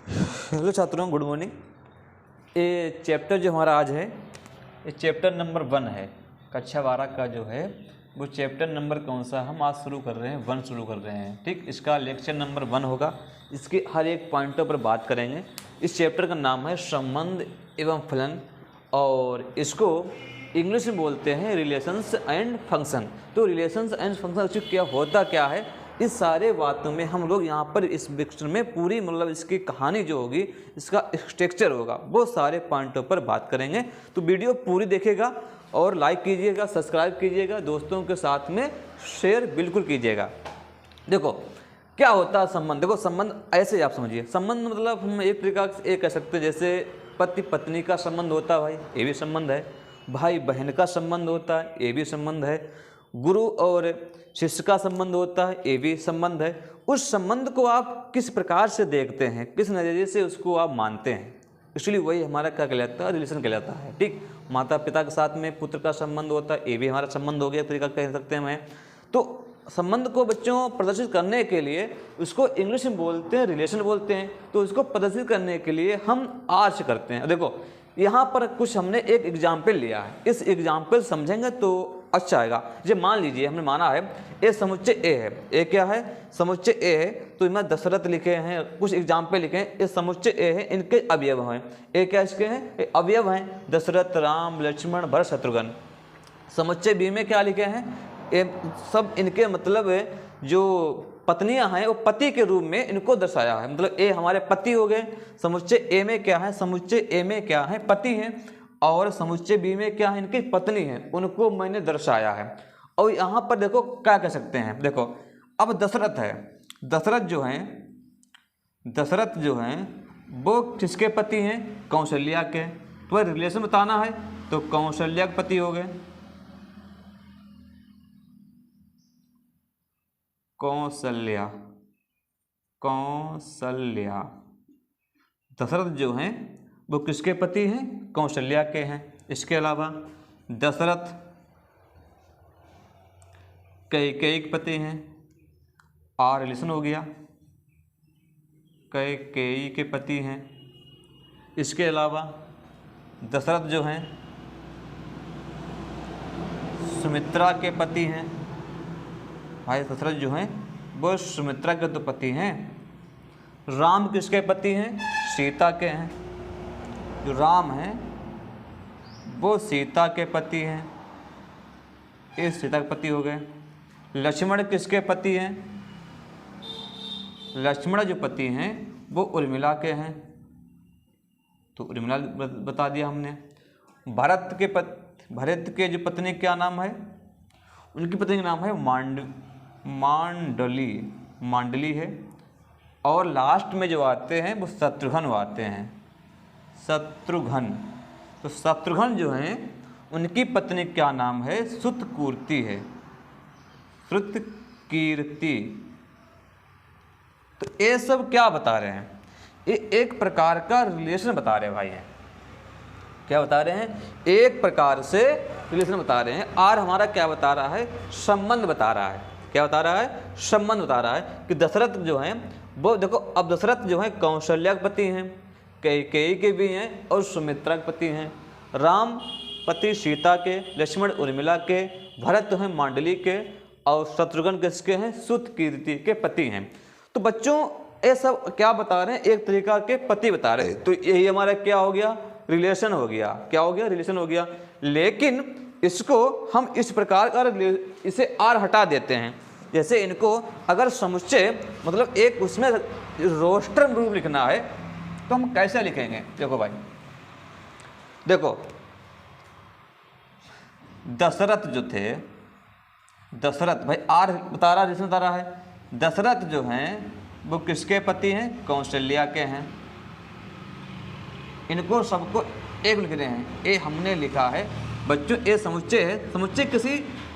Hello छात्रों, good morning. ये chapter जो हमारा आज है, ये चैप्टर नंबर 1 है। कक्षा 12 का जो है वो चैप्टर नंबर कौन सा हम आज शुरू कर रहे हैं, 1 शुरू कर रहे हैं। ठीक, इसका लेक्चर नंबर 1 होगा। इसके हर एक पॉइंटों पर बात करेंगे। इस चैप्टर का नाम है संबंध एवं फलन, और इसको इंग्लिश में बोलते हैं रिलेशंस एंड फंक्शन। तो रिलेशंस एंड फंक्शन क्या होता क्या है, इस सारे बातों में हम लोग यहाँ पर इस लेक्चर में पूरी मतलब इसकी कहानी जो होगी, इसका स्ट्रक्चर होगा, वो सारे पॉइंटों पर बात करेंगे। तो वीडियो पूरी देखेगा और लाइक कीजिएगा, सब्सक्राइब कीजिएगा, दोस्तों के साथ में शेयर बिल्कुल कीजिएगा। देखो क्या होता है संबंध। देखो संबंध ऐसे आप समझिए, संबंध मतलब हम एक प्रकार से ये कह सकते हैं, जैसे पति पत्नी का संबंध होता है भाई, ये भी संबंध है। भाई बहन का संबंध होता है, ये भी संबंध है। गुरु और शिष्य का संबंध होता है, ये भी संबंध है। उस संबंध को आप किस प्रकार से देखते हैं, किस नज़रिए से उसको आप मानते हैं, इसलिए वही हमारा क्या कहलाता है, रिलेशन कहलाता है। ठीक, माता पिता के साथ में पुत्र का संबंध होता है, ये भी हमारा संबंध हो गया, तरीका कह सकते हैं। तो संबंध को बच्चों प्रदर्शित करने के लिए उसको इंग्लिश में बोलते हैं रिलेशन बोलते हैं। तो उसको प्रदर्शित करने के लिए हम आज करते हैं। देखो यहाँ पर कुछ हमने एक एग्जाम्पल लिया है, इस एग्जाम्पल समझेंगे तो अच्छा आएगा। जब मान लीजिए हमने माना है ए समुच्चय ए है, ए क्या है, समुच्चय ए है। तो मैं दशरथ लिखे हैं, कुछ एग्जाम्पल लिखे हैं, ये समुच्चय ए है, इनके अवयव हैं। ए क्या इसके हैं, ये अवयव हैं, दशरथ, राम, लक्ष्मण, भरत, शत्रुघ्न। समुच्चय बी में क्या लिखे हैं, ये सब इनके मतलब जो पत्नियां हैं वो पति के रूप में इनको दर्शाया है। मतलब ए हमारे पति हो गए। समुच्चय ए में क्या है, समुच्चय ए में क्या है, पति हैं। और समुच्चय बी में क्या है, इनकी पत्नी है, उनको मैंने दर्शाया है। और यहाँ पर देखो क्या कह सकते हैं, देखो अब दशरथ है, दशरथ जो हैं वो किसके पति हैं, कौशल्या के। तो रिलेशन बताना है तो कौशल्या के पति हो गए, कौशल्या। दशरथ जो हैं वो किसके पति हैं, कौशल्या के हैं। इसके अलावा दशरथ कैकेयी के पति हैं, और रिलेशन हो गया, कैकेयी के पति हैं। इसके अलावा दशरथ जो हैं सुमित्रा के पति हैं। भाई दशरथ जो हैं वो सुमित्रा के तो पति हैं। राम किसके पति हैं, सीता के हैं। जो राम हैं वो सीता के पति हैं, ये सीता के पति हो गए। लक्ष्मण किसके पति हैं, लक्ष्मण जो पति हैं वो उर्मिला के हैं, तो उर्मिला बता दिया हमने। भरत के जो पत्नी क्या नाम है, उनकी पत्नी का नाम है मांडली है। और लास्ट में जो आते हैं वो शत्रुघ्न आते हैं, शत्रुघ्न। तो शत्रुघ्न जो हैं उनकी पत्नी क्या नाम है, श्रुतकीर्ति है, श्रुतकीर्ति। तो ये सब क्या बता रहे हैं, ये एक प्रकार का रिलेशन बता रहे हैं भाई हैं। क्या बता रहे हैं, एक प्रकार से रिलेशन बता रहे हैं। और हमारा क्या बता रहा है, संबंध बता रहा है। क्या बता रहा है, संबंध बता रहा है कि दशरथ जो हैं वो देखो, अब दशरथ जो हैं कौशल्या के पति हैं, कैकेयी के भी हैं, और सुमित्रा के पति हैं। राम पति सीता के, लक्ष्मण उर्मिला के, भरत तो हैं मांडली के, और शत्रुघ्न किसके हैं, श्रुतकीर्ति के पति हैं। तो बच्चों ये सब क्या बता रहे हैं, एक तरीका के पति बता रहे हैं। तो यही हमारा क्या हो गया, रिलेशन हो गया। क्या हो गया, रिलेशन हो गया। लेकिन इसको हम इस प्रकार का इसे आर हटा देते हैं। जैसे इनको अगर समुच्चय मतलब एक उसमें रोस्टर रूप लिखना है तो हम कैसे लिखेंगे, देखो भाई, देखो दशरथ जो थे, दशरथ भाई आर बता रहा, रिलेशन बता रहा है। दशरथ जो हैं वो किसके पति हैं, कौशल्या के हैं। इनको सबको एक लिख रहे हैं, ये हमने लिखा है बच्चों। ये समुच्चय है,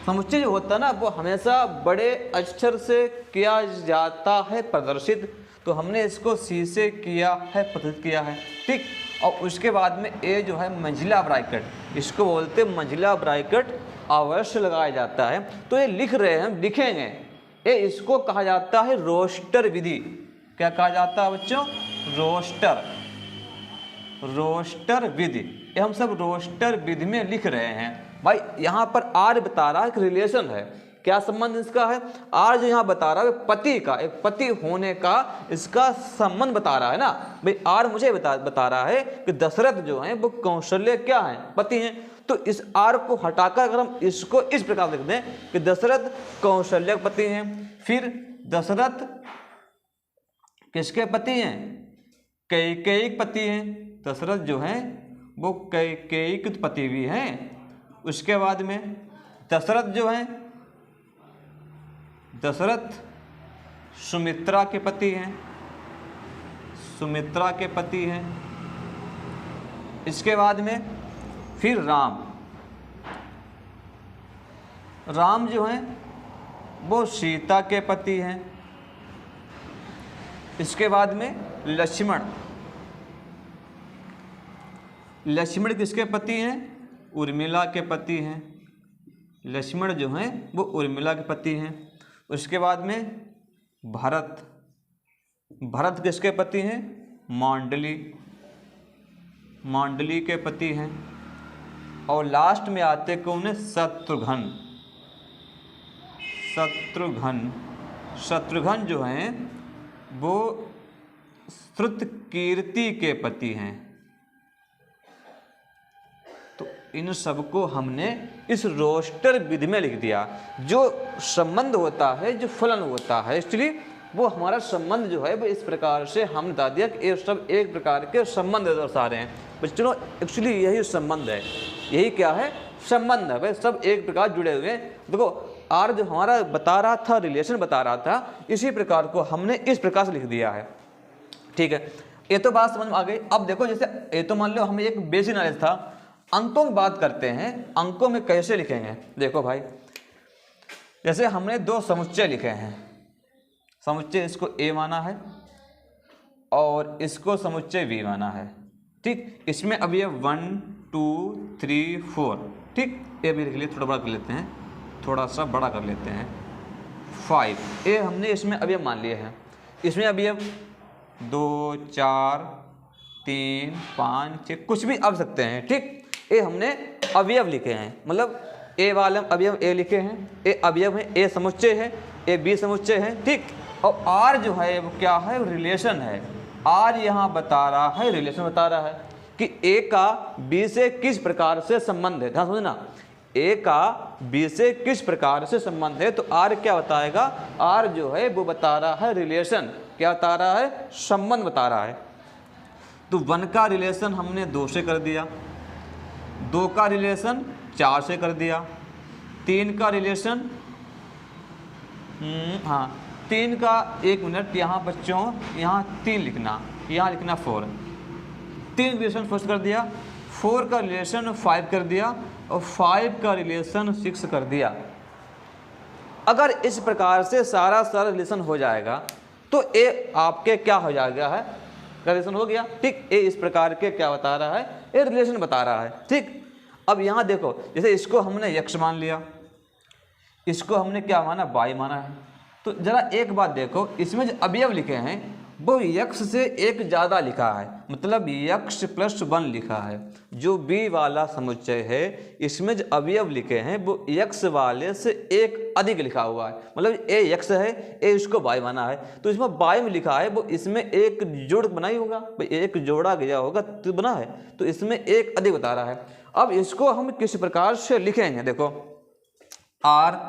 समुच्चय जो होता है ना वो हमेशा बड़े अक्षर से किया जाता है प्रदर्शित। तो हमने इसको सी से किया है, प्रदर्शित किया है। ठीक, और उसके बाद में ए जो है मंझिला ब्रैकेट, इसको बोलते मंझिला ब्रैकेट अवश्य लगाया जाता है। तो ये लिख रहे हैं, हम लिखेंगे, ये इसको कहा जाता है रोस्टर विधि। क्या कहा जाता है बच्चों, रोस्टर, रोस्टर विधि, ये हम सब रोस्टर विधि में लिख रहे हैं भाई। यहाँ पर आर बता रहा है कि रिलेशन है, क्या संबंध इसका है, आर जो यहाँ बता रहा है पति का, एक पति होने का इसका संबंध बता रहा है ना भाई। आर मुझे बता रहा है कि दशरथ जो है वो कौशल्य क्या है, पति हैं। तो इस आर को हटाकर अगर हम इसको इस प्रकार लिख दें कि दशरथ कौशल्य पति हैं, फिर दशरथ किसके पति हैं, कैकेयी के पति हैं। दशरथ जो हैं वो कैकेयी के पति भी हैं। उसके बाद में दशरथ जो हैं, दशरथ सुमित्रा के पति हैं, सुमित्रा के पति हैं। इसके बाद में फिर राम, राम जो हैं वो सीता के पति हैं। इसके बाद में लक्ष्मण, लक्ष्मण किसके पति हैं, उर्मिला के पति हैं। लक्ष्मण जो हैं वो उर्मिला के पति हैं। उसके बाद में भरत, भरत किसके पति हैं, मांडली, मांडली के पति हैं। और लास्ट में आते कौन है, शत्रुघ्न, शत्रुघ्न, शत्रुघ्न जो हैं वो श्रुतकीर्ति के पति हैं। तो इन सबको हमने इस रोस्टर विधि में लिख दिया। जो संबंध होता है, जो फलन होता है, एक्चुअली वो हमारा संबंध जो है वो इस प्रकार से हमने बता दिया कि ये सब एक प्रकार के संबंध दर्शा रहे हैं। बच्चों एक्चुअली यही संबंध है, यही क्या है, संबंध है भाई, सब एक प्रकार जुड़े हुए हैं। देखो आर जो हमारा बता रहा था, रिलेशन बता रहा था, इसी प्रकार को हमने इस प्रकार से लिख दिया है। ठीक है, ये तो बात समझ में आ गई। अब देखो जैसे ये तो मान लो हमें एक बेसिक नॉलेज था, अंकों में बात करते हैं, अंकों में कैसे लिखेंगे। देखो भाई जैसे हमने दो समुच्चय लिखे हैं, समुच्चय इसको ए माना है और इसको समुच्चय बी माना है। ठीक, इसमें अब ये 1 2 3 4, ठीक, ए भी लिख लिए, थोड़ा बड़ा कर लेते हैं, थोड़ा सा बड़ा कर लेते हैं, 5 ए हमने इसमें अभी मान लिए हैं। इसमें अभी 2 4 3 5 6 कुछ भी अब सकते हैं। ठीक, ए हमने अवयव लिखे हैं, मतलब ए वाले अवयव ए लिखे हैं, ए अवयव है, ए समुच्चय है, ए बी समुच्चय है। ठीक, और आर जो है वो क्या है, रिलेशन है। आर यहाँ बता रहा है, रिलेशन बता रहा है कि ए का बी से किस प्रकार से संबंध है। ध्यान समझना, ए का बी से किस प्रकार से संबंध है। तो आर क्या बताएगा, आर जो है वो बता रहा है रिलेशन, क्या बता रहा है, संबंध बता रहा है। तो 1 का रिलेशन हमने 2 से कर दिया, 2 का रिलेशन 4 से कर दिया, 3 का रिलेशन 3 का, 1 मिनट यहाँ बच्चों, यहाँ 3 लिखना, यहाँ लिखना 4, 3 रिलेशन फर्स्ट कर दिया, 4 का रिलेशन 5 कर दिया और 5 का रिलेशन 6 कर दिया। अगर इस प्रकार से सारा रिलेशन हो जाएगा तो ए आपके क्या हो जाएगा है, रिलेशन हो गया। ठीक, ए इस प्रकार के क्या बता रहा है, ए रिलेशन बता रहा है। ठीक, अब यहाँ देखो जैसे इसको हमने x मान लिया, इसको हमने क्या माना, y माना है। तो जरा एक बात देखो, इसमें जो अवयव लिखे हैं वो x से एक ज़्यादा लिखा है, मतलब x + 1 लिखा है। जो b वाला समुच्चय है इसमें जो अवयव लिखे हैं वो x वाले से एक अधिक लिखा हुआ है, मतलब a x है, a इसको y माना है, तो इसमें y में लिखा है वो इसमें एक जोड़ बना ही होगा, भाई एक जोड़ा गया होगा तो बना है, तो इसमें एक अधिक बता रहा है। अब इसको हम किस प्रकार से लिखेंगे, देखो आर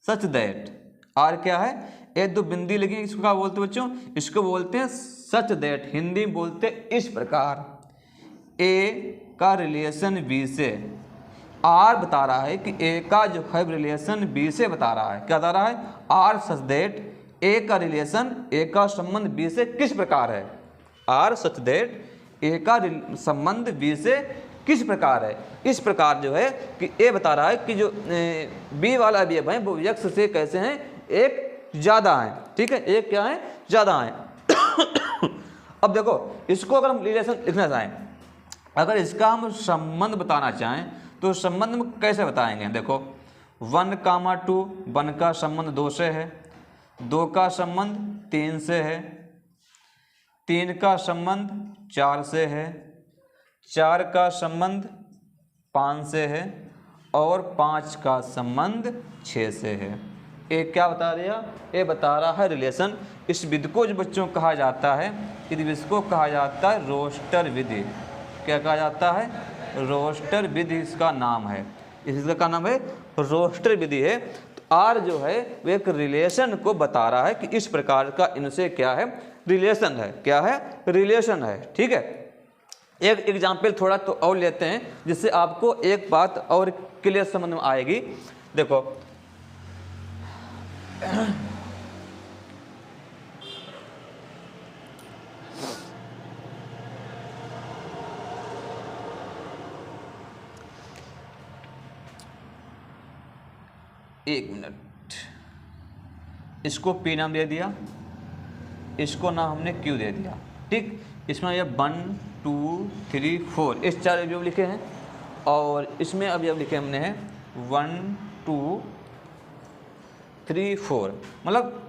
सच दैट, आर क्या है, ए 2 बिंदी लगी, इसको क्या बोलते हैं बच्चों, इसको बोलते हैं सच दैट, हिंदी में बोलते हैं इस प्रकार। ए का रिलेशन बी से, आर बता रहा है कि ए का जो है रिलेशन बी से बता रहा है, क्या बता रहा है, आर सच दैट ए का रिलेशन, ए का संबंध बी से किस प्रकार है, आर सच दैट ए का संबंध बी से किस प्रकार है। इस प्रकार जो है कि ए बता रहा है कि जो बी वाला अवयव है वो x से कैसे हैं, एक ज़्यादा है। ठीक है, एक क्या है, ज़्यादा है। अब देखो इसको अगर हम रिलेशन लिखना चाहें, अगर इसका हम संबंध बताना चाहें तो संबंध में कैसे बताएंगे, देखो 1,2, 1 का संबंध 2 से है, 2 का संबंध 3 से है, 3 का संबंध 4 से है, 4 का संबंध 5 से है और 5 का संबंध 6 से है। ये क्या बता दिया? ये बता रहा है रिलेशन। इस विधि को जो बच्चों कहा जाता है, इस विधि को कहा जाता है रोस्टर विधि। क्या कहा जाता है? रोस्टर विधि इसका नाम है। इसका क्या नाम है? रोस्टर विधि है। तो आर जो है वो एक रिलेशन को बता रहा है कि इस प्रकार का इनसे क्या है? रिलेशन है। क्या है? रिलेशन है। ठीक है। एक एग्जाम्पल थोड़ा तो और लेते हैं जिससे आपको एक बात और क्लियर समझ में आएगी। देखो एक मिनट, इसको P नाम दे दिया, इसको नाम हमने Q दे दिया। ठीक, इसमें ये 1 2 3 4 इस 4 अवयव लिखे हैं और इसमें अवयव लिखे हमने हैं 1 2 3 4। मतलब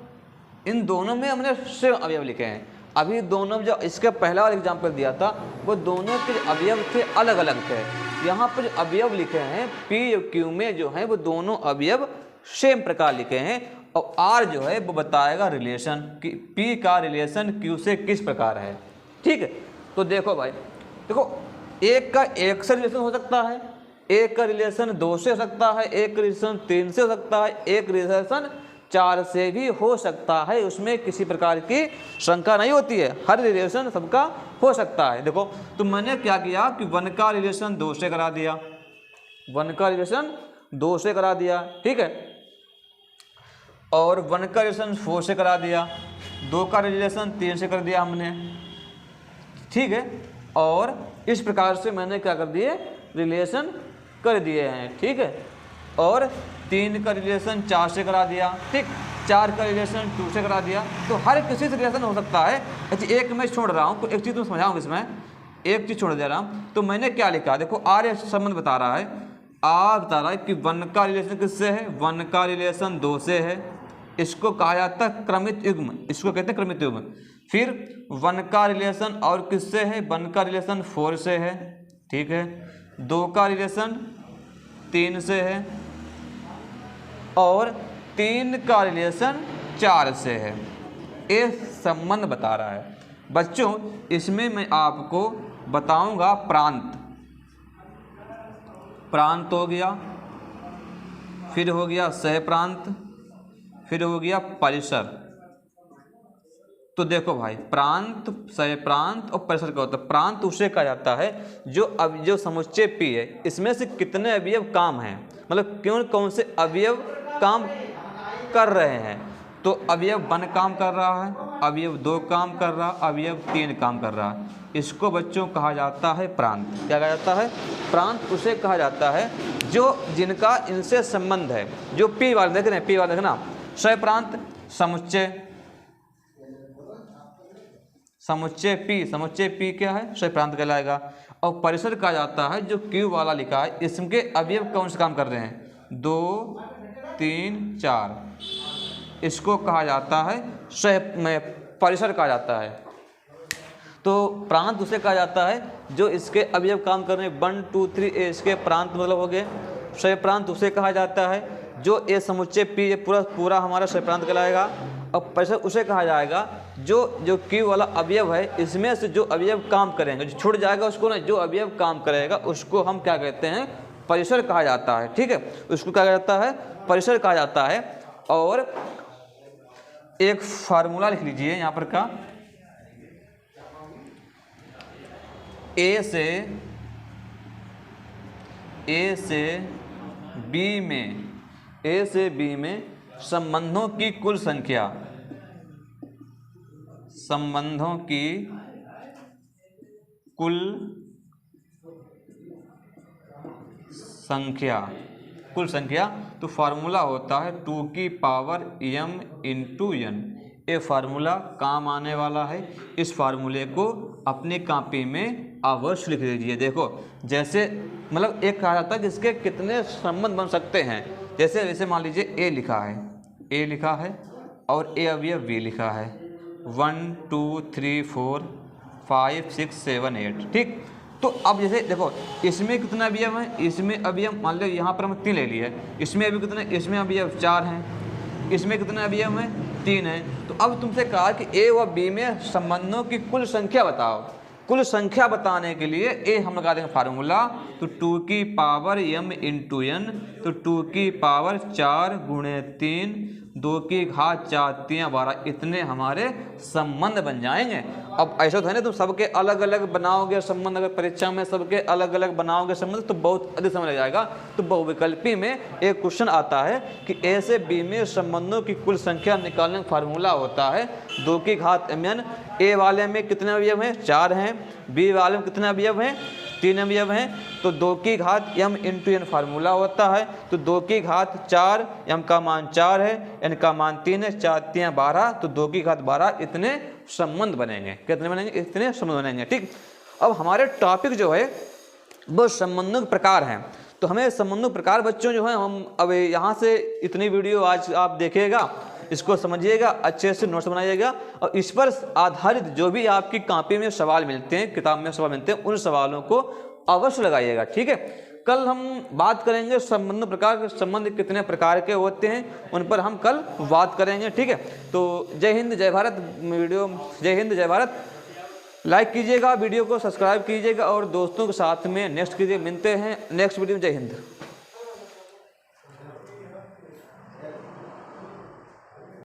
इन दोनों में हमने सेम अवयव लिखे हैं। अभी दोनों जो इसका पहला वाला एग्जाम्पल दिया था वो दोनों के अवयव थे अलग अलग थे। यहाँ पर जो अवयव लिखे हैं P और Q में जो है वो दोनों अवयव सेम प्रकार लिखे हैं और R जो है वो बताएगा रिलेशन कि P का रिलेशन Q से किस प्रकार है। ठीक है। तो देखो भाई, देखो एक का 1 से रिलेशन हो सकता है, एक का रिलेशन 2 से हो सकता है, एक रिलेशन 3 से हो सकता है, एक रिलेशन 4 से भी हो सकता है। उसमें किसी प्रकार की शंका नहीं होती है, हर रिलेशन सबका हो सकता है। देखो तो मैंने क्या किया कि 1 का रिलेशन 2 से करा दिया, 1 का रिलेशन 2 से करा दिया। ठीक है। और 1 का रिलेशन 4 से करा दिया, 2 का रिलेशन 3 से कर दिया हमने। ठीक है। और इस प्रकार से मैंने क्या कर दिए? रिलेशन कर दिए हैं। ठीक है। और 3 का रिलेशन 4 से करा दिया। ठीक, 4 का रिलेशन 2 से करा दिया। तो हर किसी से रिलेशन हो सकता है। अच्छा एक मैं छोड़ रहा हूँ, तो एक चीज़ तुम समझाऊँगा इसमें, एक चीज़ छोड़ दे रहा हूँ। तो मैंने क्या लिखा? देखो आर संबंध बता रहा है, आर बता रहा है कि 1 का रिलेशन किससे है? 1 का रिलेशन 2 से है। इसको कहा जाता है क्रमित युग्म, इसको कहते हैं क्रमित युग्म। फिर 1 का रिलेशन और किससे है? 1 का रिलेशन 4 से है। ठीक है। 2 का रिलेशन 3 से है और 3 का रिलेशन 4 से है। ये संबंध बता रहा है। बच्चों इसमें मैं आपको बताऊंगा प्रांत। प्रांत हो गया, फिर हो गया सह प्रांत, फिर हो गया परिसर। तो देखो भाई, प्रांत, सह प्रांत और परिसर क्या होता है? प्रांत उसे कहा जाता है जो समुच्चय P है, इसमें से कितने अवयव काम हैं, मतलब कौन से अवयव काम कर रहे हैं। तो अवयव 1 काम कर रहा है, अवयव 2 काम कर रहा, अवयव 3 काम कर रहा। इसको बच्चों कहा जाता है प्रांत। क्या कहा जाता है? प्रांत उसे कहा जाता है जिनका इनसे संबंध है। जो P वाले देख रहे हैं, P वाले देखना, सह प्रांत समुच्चय, समुच्चय P क्या है? सह प्रांत कहलाएगा। और परिसर कहा जाता है जो Q वाला लिखा है, इसके अवयव कौन से काम कर रहे हैं? 2 3 4। इसको कहा जाता है परिसर कहा जाता है। तो प्रांत उसे कहा जाता है जो इसके अवयव काम कर रहे हैं। 1 2 3 इसके प्रांत मतलब हो गए। सह प्रांत उसे कहा जाता है जो ये समुच्चय P ये पूरा हमारा सह प्रांत कहलाएगा। और परिसर उसे कहा जाएगा जो Q वाला अवयव है, इसमें से जो अवयव काम करेंगे, जो छूट जाएगा उसको ना, जो अवयव काम करेगा उसको हम क्या कहते हैं? परिसर कहा जाता है। ठीक है। उसको क्या कहा जाता है? परिसर कहा जाता है। और एक फार्मूला लिख लीजिए यहाँ पर का, ए से बी में संबंधों की कुल संख्या, संबंधों की कुल संख्या। तो फार्मूला होता है 2 की पावर m इंटू n। ये फार्मूला काम आने वाला है। इस फार्मूले को अपनी कॉपी में अवश्य लिख लीजिए। देखो जैसे मतलब एक कहा जाता है कि इसके कितने संबंध बन सकते हैं। जैसे मान लीजिए A लिखा है और A अवयव B लिखा है। 1 2 3 4 5 6 7 8, ठीक। तो अब जैसे देखो इसमें कितना अवयव है, इसमें अवयव मान लो यहाँ पर हम 3 ले लिए, इसमें अभी कितने, इसमें अवयव 4 हैं, इसमें कितने अवयव हैं, 3 हैं। तो अब तुमसे कहा कि ए व बी में संबंधों की कुल संख्या बताओ। कुल संख्या बताने के लिए ए हम लगा देंगे फार्मूला, तो 2 की पावर m इंटू n, तो 2 की पावर 4 गुणे 3, 2 की घात 4 3 12, इतने हमारे संबंध बन जाएंगे। अब ऐसा तो है ना, तुम सबके अलग अलग बनाओगे संबंध, अगर परीक्षा में सबके अलग अलग बनाओगे संबंध तो बहुत अधिक समय लग जाएगा। तो बहुविकल्पी में एक क्वेश्चन आता है कि ए से बी में संबंधों की कुल संख्या निकालने का फार्मूला होता है 2 की घात mn। ए वाले में कितने अवयव हैं, 4 हैं, बी वाले में कितने अवयव हैं, 3 अवयव हैं, तो 2 की घात m इंटू n फार्मूला होता है। तो 2 की घात 4, m का मान 4 है, n का मान 3 है, 4 3 12, तो 2 की घात 12, इतने संबंध बनेंगे। कितने बनेंगे, इतने संबंध बनेंगे, ठीक। अब हमारे टॉपिक जो है वो संबंधों के प्रकार हैं। तो हमें संबंधों के प्रकार बच्चों जो है, हम अब यहाँ से इतनी वीडियो आज आप देखिएगा, इसको समझिएगा, अच्छे से नोट्स बनाइएगा, और इस पर आधारित जो भी आपकी कॉपी में सवाल मिलते हैं, किताब में सवाल मिलते हैं, उन सवालों को अवश्य लगाइएगा, ठीक है। कल हम बात करेंगे संबंध प्रकार के, संबंध कितने प्रकार के होते हैं उन पर हम कल बात करेंगे, ठीक है। तो जय हिंद जय भारत। वीडियो जय हिंद जय भारत, लाइक कीजिएगा, वीडियो को सब्सक्राइब कीजिएगा और दोस्तों के साथ में नेक्स्ट कीजिए। मिलते हैं नेक्स्ट वीडियो में। जय हिंद।